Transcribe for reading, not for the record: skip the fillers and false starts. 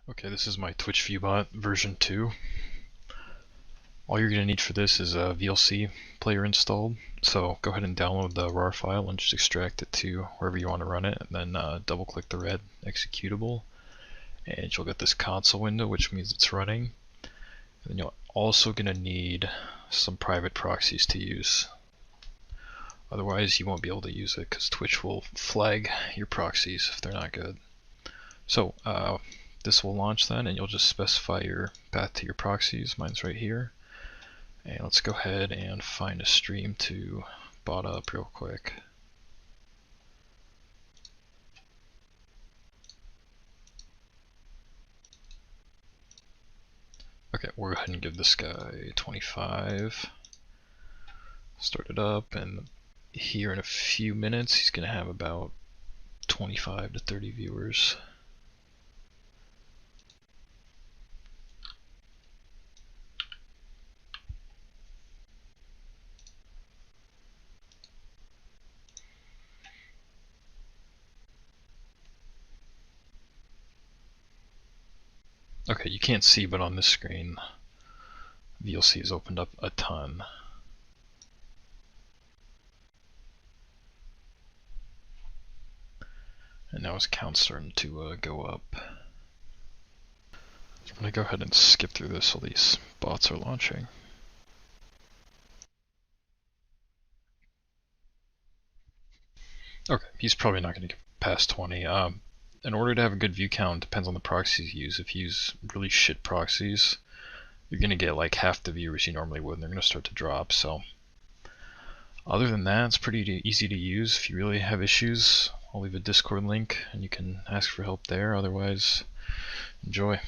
Okay, this is my Twitch Viewbot version 2. All you're going to need for this is a VLC player installed. So go ahead and download the RAR file and just extract it to wherever you want to run it, and then double click the red executable, and you'll get this console window, which means it's running. And then you're also going to need some private proxies to use. Otherwise you won't be able to use it because Twitch will flag your proxies if they're not good. So this will launch then, and you'll just specify your path to your proxies. Mine's right here. And let's go ahead and find a stream to bot up real quick. Okay, we'll go ahead and give this guy 25. Start it up, and here in a few minutes he's going to have about 25 to 30 viewers. Okay, you can't see, but on this screen VLC has opened up a ton. And now his count's starting to go up. I'm going to go ahead and skip through this while these bots are launching. Okay, he's probably not going to get past 20. In order to have a good view count, it depends on the proxies you use. If you use really shit proxies, you're going to get like half the viewers you normally would, and they're going to start to drop. So other than that, it's pretty easy to use. If you really have issues, I'll leave a Discord link and you can ask for help there. Otherwise, enjoy.